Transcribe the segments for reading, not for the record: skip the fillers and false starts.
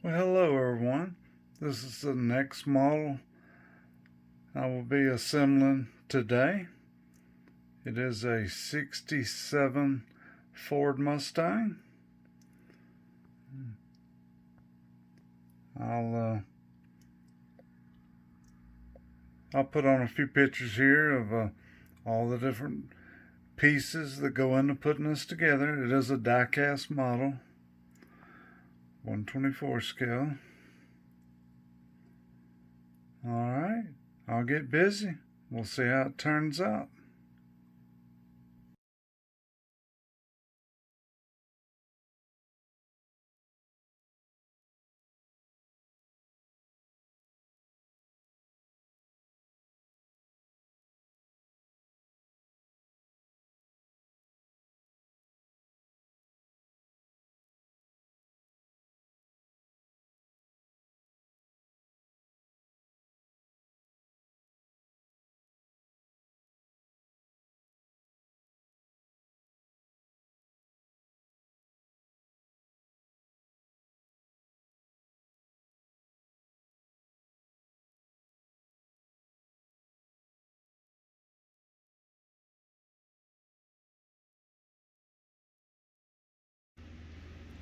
Well, hello everyone. This is the next model I will be assembling today. It is a 67 Ford Mustang. I'll put on a few pictures here of all the different pieces that go into putting this together. It is a diecast model, 1/24 scale. Alright, I'll get busy. We'll see how it turns out.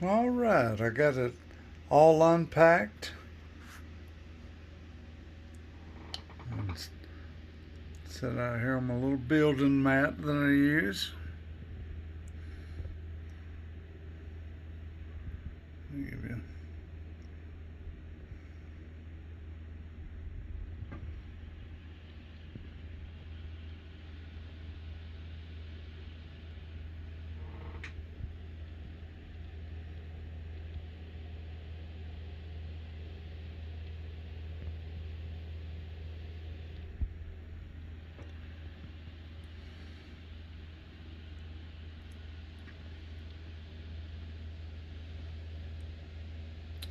Alright, I got it all unpacked. And set out here on my little building mat that I use. Let me give you.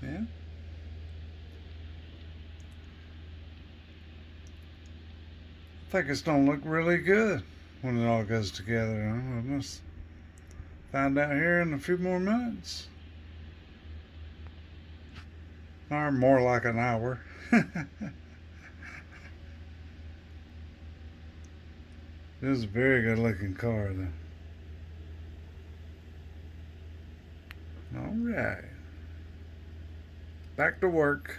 Yeah. I think it's gonna look really good when it all goes together. I must find out here in a few more minutes. Or more like an hour. This is a very good looking car though. Alright. Back to work.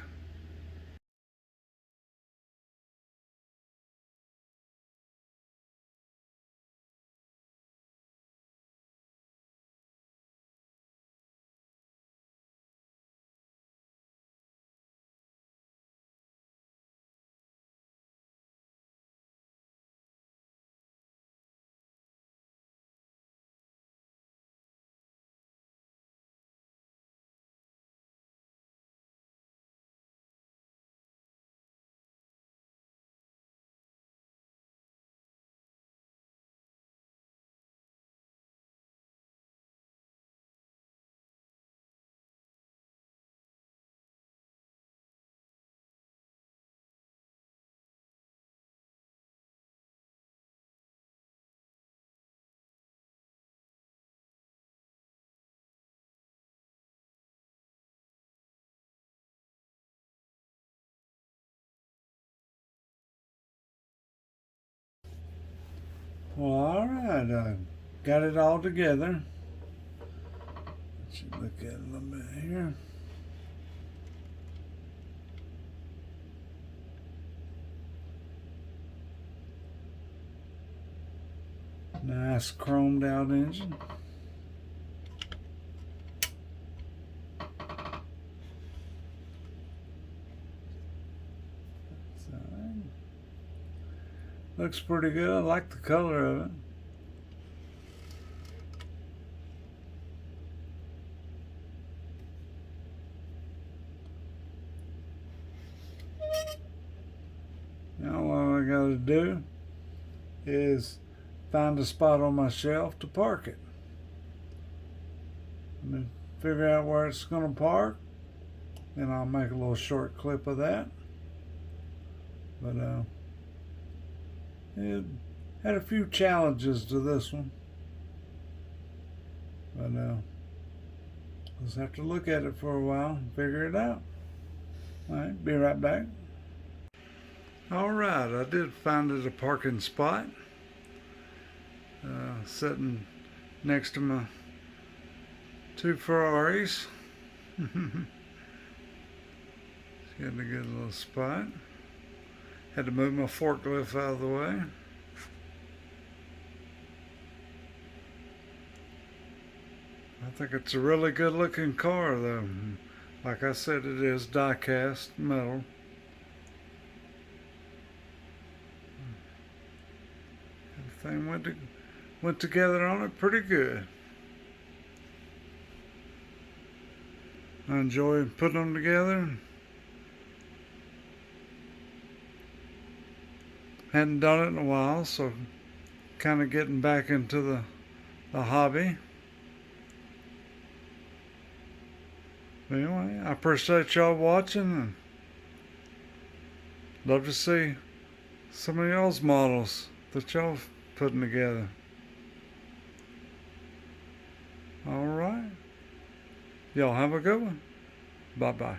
Well, alright, I got it all together. Let's look at it a little bit here. Nice chromed out engine. Looks pretty good. I like the color of it. Now all I gotta do is find a spot on my shelf to park it. Let me figure out where it's gonna park, and I'll make a little short clip of that. But it had a few challenges to this one, but Just have to look at it for a while and figure it out. All right, be right back. All right, I did find it a parking spot. Sitting next to my two Ferraris. Had to get a little spot. Had to move my forklift out of the way. I think it's a really good looking car though. Like I said, it is die-cast metal. Everything went together on it pretty good. I enjoy putting them together. Hadn't done it in a while, so kind of getting back into the hobby. But anyway, I appreciate y'all watching and love to see some of y'all's models that y'all putting together. All right. Y'all have a good one. Bye-bye.